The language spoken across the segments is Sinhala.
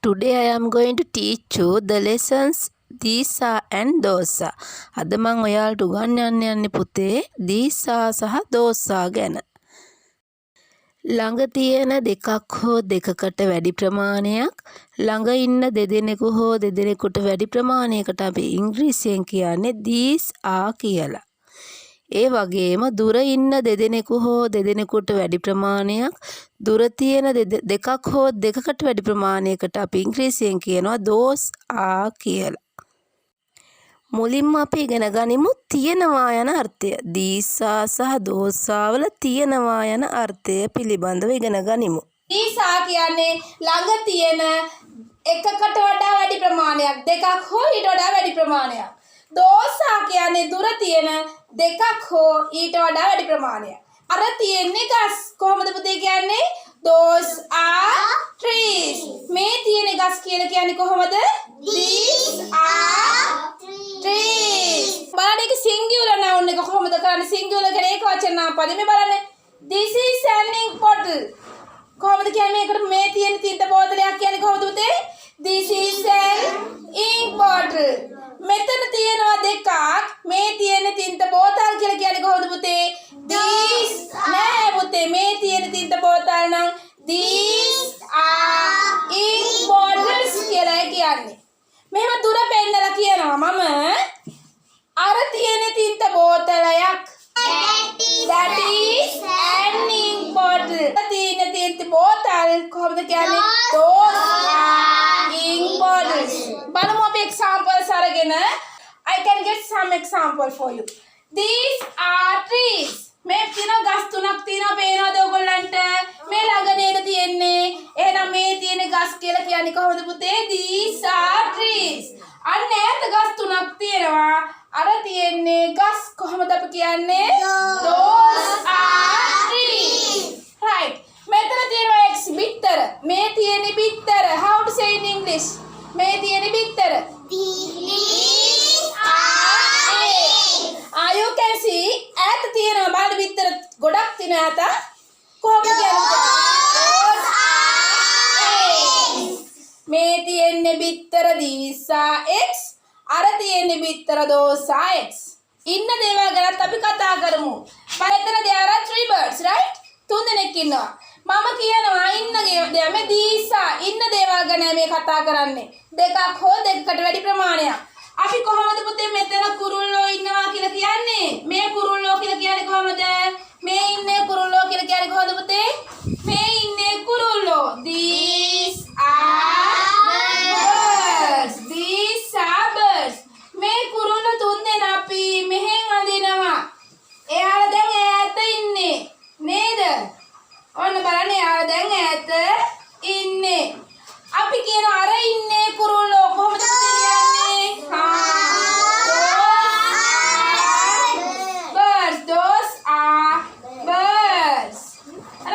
Today I am going to teach you the lessons these are and those are. අද මම ඔයාලට උගන්වන්න යන්නේ පුතේ these are සහ those are ගැන. ළඟ තියෙන දෙකක් හෝ දෙකකට වැඩි ප්‍රමාණයක් ළඟ ඉන්න දෙදෙනෙකු හෝ දෙදෙනෙකුට වැඩි ප්‍රමාණයකට අපි ඉංග්‍රීසියෙන් කියන්නේ these are කියලා. ඒ වගේම දුර ඉන්න දෙදෙනෙකු හෝ දෙදෙනෙකුට වැඩි ප්‍රමාණයක් දුර තියෙන දෙකක් හෝ දෙකකට වැඩි ප්‍රමාණයකට අපි ඉංග්‍රීසියෙන් කියනවා those are කියලා. මුලින්ම අපි ඉගෙන ගනිමු තියෙනවා යන අර්ථය. these are සහ those are වල තියෙනවා යන අර්ථය පිළිබඳව ඉගෙන ගනිමු. these are කියන්නේ ළඟ තියෙන එකකට වඩා වැඩි ප්‍රමාණයක් දෙකක් හෝ ඊට වඩා වැඩි ප්‍රමාණයක්. those are කියන්නේ දුර තියෙන දෙකක් හෝ ඊට වඩා වැඩි ප්‍රමාණයක්. අර තියෙන්නේ ගස් කොහොමද පුතේ කියන්නේ? those are trees. මේ තියෙන ගස් කියලා කියන්නේ කොහොමද? these are trees. බලන්න ඒක singular noun එක කොහොමද කරන්නේ? singular කියන ඒක වචන නාමපදෙ මේ බලන්න. this is an ink bottle. කොහොමද කියන්නේ මේකට මේ තියෙන තින්ත බෝතලයක් කියන්නේ කොහොමද පුතේ? this is an ink bottle. මෙතන තියෙනවා දෙකක් මේ තියෙන තින්ත බෝතල් කියලා කියන්නේ කොහොමද පුතේ? these නෑ පුතේ මේ තියෙන තින්ත බෝතල් නම් these are ink bottles කියලා කියන්නේ. මෙහෙම දුර පෙන්නලා කියනවා මම අර තියෙන තින්ත බෝතලයක් that is an ink bottle. තියෙන තින්ත බෝතල් කොහොමද කියන්නේ? those are ink bottles. බලමු අපි examples අරගෙන I can get some example for you. These are trees. මේ තියෙන ගස් තුනක් තියෙනවා පේනවද ඔයගොල්ලන්ට? මේ ළඟ නේද තියෙන්නේ. එහෙනම් මේ තියෙන ගස් කියලා කියන්නේ කොහොමද පුතේ? These are trees. අන්න ඈත ගස් තුනක් තියෙනවා. අර තියෙන්නේ ගස් කොහොමද අපි කියන්නේ? Those are trees. Right. මෙතන තියෙනවා X බිත්තර. මේ තියෙන්නේ බිත්තර. How to say in English? මේ තියෙන්නේ බිත්තර. You can see ඈත තියෙනවා බලන්න බිත්තර ගොඩක් තියෙන ඈත කොහොමද කියන්නේ? මේ තියෙන්නේ බිත්තර these are X අර තියෙන්නේ බිත්තර those are X. ඉන්න දේවල් ගැනත් අපි කතා කරමු. බලන්න there are three birds right? තුන් දෙනෙක් ඉන්නවා. මම කියනවා ඉන්න දේවල් මේ these are ඉන්න දේවල් ගැන මේ කතා කරන්නේ. දෙකක් හෝ දෙකකට වැඩි ප්‍රමාණයක්. අපි කොහොමද පුතේ මෙතන කුරුල්ලෝ ඉන්නවා කියලා කියන්නේ? මේ කුරුල්ලෝ කියලා කියන්නේ කොහොමද? මේ ඉන්නේ කුරුල්ලෝ කියලා කියන්නේ කොහොමද පුතේ? මේ ඉන්නේ කුරුල්ලෝ. These are birds. These are birds. මේ කුරුල්ලෝ තුන් දෙනා අපි මෙහෙන් අඳිනවා. එයාලා දැන් ඈත ඉන්නේ. නේද? ඔන්න බලන්න එයාලා දැන් ඈත ඉන්නේ. අපි කියන අර ඉන්නේ කුරුල්ලෝ කොහොමද පුතේ කියන්නේ? Those are birds.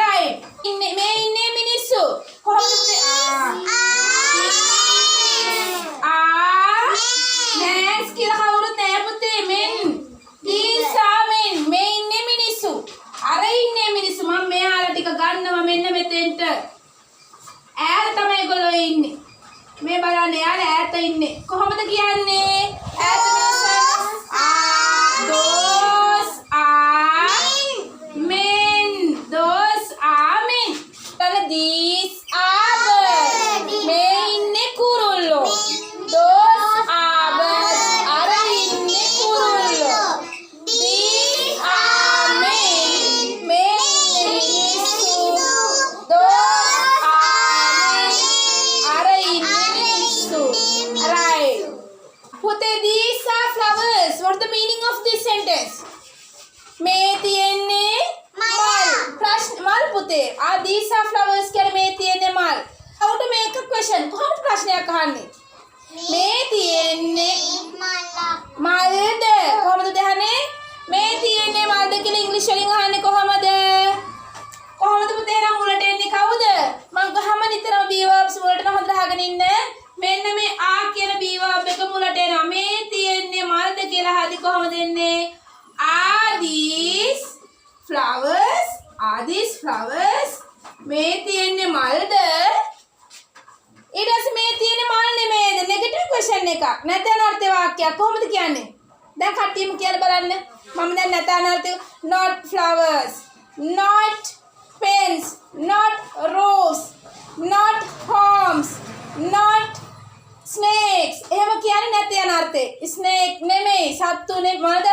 Right. මේ ඉන්නේ මිනිස්සු. කොහොමද පුතේ? Men's කියලා කවුරුත් නෑ පුතේ. Men. These are men. මේ ඉන්නේ මිනිස්සු. අර ඉන්නේ මිනිස්සු. මම මෙයාලා ටික ගන්නවා මෙන්න මෙතෙන්ට. ඈත තමයි ඒගොල්ලෝ ඉන්නේ. මේ බලන්න යාලා ඈත ඉන්නේ. කොහොමද කියන්නේ? ඈත those are men. Those are men. These are birds. මේ ඉන්නේ කුරුල්ලෝ. Those are birds. අර ඉන්නේ කුරුල්ලෝ. These are men. මේ මිනිස්සු. Those are men. අර ඉන්නේ මිනිස්සු. Right. පුතේ these are flowers. What the meaning of this sentence? මේ තියෙන්නේ මල්. ප්‍රශ්න මල් පුතේ. these are flowers කියන්නේ මේ තියෙන්නේ මල්. How to make a question? කොහොමද ප්‍රශ්නයක් අහන්නේ? මේ තියෙන්නේ මල්ද? කොහොමද දහන්නේ? මේ තියෙන්නේ මල්ද කියලා ඉංග්‍රීසි වලින් අහන්නේ කොහොමද? කොහොමද පුතේ නම් මුලට එන්නේ කවුද? මම ගහම නිතරම be verbs මුලට හොඳට අහගෙන ඉන්න. මෙන්න මේ කියන be verb එක මුලට එනවා. මේ තියෙන්නේ මල්ද කියලා අහද්දි කොහොමද එන්නේ? Are these flowers? Are these flowers? මේ තියෙන්නේ මල්ද? ඊට පස්සේ එකක්. නැතනර්ථ වාක්‍යයක් කොහොමද කියන්නේ? දැන් කට්ටියම කියලා බලන්න. මම දැන් නැතනර්ථ not flowers, not pens, not rose, not homes, not snakes. එහෙම කියන්නේ නැති යන අර්ථේ. snake නෙමෙයි, සත්තු නෙමෙයි, මොනද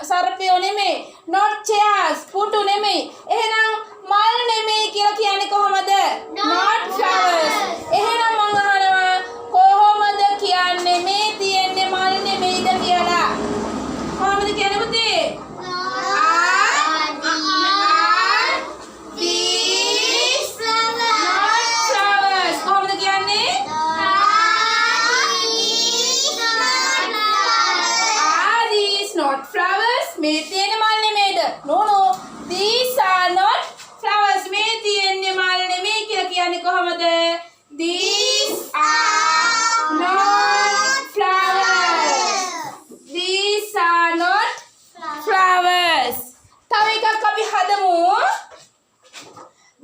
සර්පයෝ නෙමෙයි, not chairs, පුටු නෙමෙයි. එහෙනම් මල් නෙමෙයි කියලා කියන්නේ කොහොමද? not flowers. එහෙනම් මම අහනවා කොහොමද කියන්නේ මේ තියෙන්නේ මල් නෙමෙයිද කියලා? කොහොමද කියන්නේ පුතේ? මේ තියෙන මල් නෙමෙයිද? No no, these are not flowers. මේ තියෙන්නේ මල් නෙමෙයි කියලා කියන්නේ කොහමද? These are not flowers. These are not flowers. තව එකක් අපි හදමු.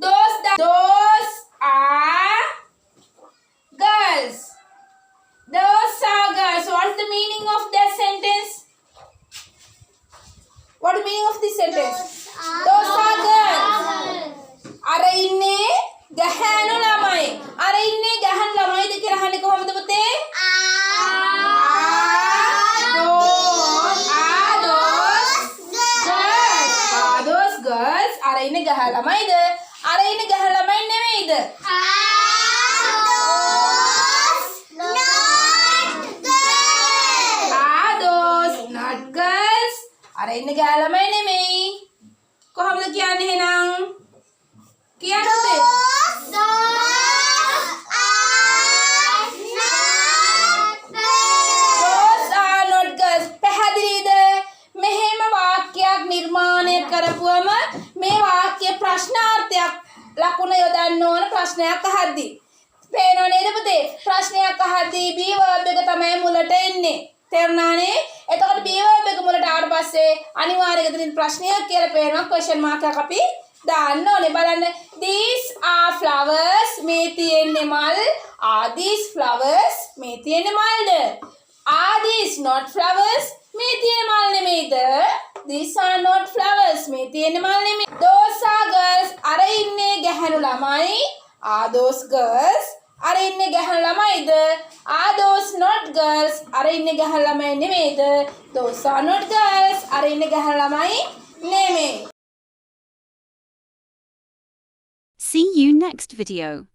Those are girls. Those are girls. What's the meaning of that sentence? What is the meaning of this sentence? Those are girls. අර ඉන්නේ ගැහැණු ළමයි. අර ඉන්නේ ගැහැණු ළමයිද කියලා අහන්නේ කොහොමද පුතේ? those girls. අර ඉන්නේ ගැහැණු ළමයිද? අර ඉන්නේ ගැහැණු ළමයි නෙමෙයිද? අර ඉන්නේ ගෑ ළමයි නෙමෙයි. කොහොමද කියන්නේ එහෙනම්? කියන්න පුතේ. Those are not girls. පැහැදිලිද? මෙහෙම වාක්‍යයක් නිර්මාණය කරපුවම මේ වාක්‍ය ප්‍රශ්නාර්ථයක් ලකුණ යොදන්න ඕන ප්‍රශ්නයක් අහද්දී. පේනව නේද පුතේ? ප්‍රශ්නයක් අහද්දී be verb එක තමයි මුලට එන්නේ. තේරුණානේ? එතකොට be verb එක මුලට ආවට පස්සේ අනිවාර්යයෙන් එතනින් ප්‍රශ්නයක් කියලා පේනවා. question mark එකක් අපි දාන්න ඕනේ. බලන්න. These are flowers. මේ තියෙන්නේ මල්. Are these flowers? මේ තියෙන්නේ මල්ද? Are these not flowers? මේ තියෙන්නේ මල් නෙමෙයිද? These are not flowers. මේ තියෙන්නේ මල් නෙමෙයි. Those are girls. අර ඉන්නේ ගැහැණු ළමයි. Are those girls? අර ඉන්නේ ගැහැණු ළමයිද? Are those not girls? අර ඉන්නේ ගැහැණු ළමයි නෙමෙයිද? Those are not girls. අර ඉන්නේ ගැහැණු ළමයි නෙමෙයි. See you next video.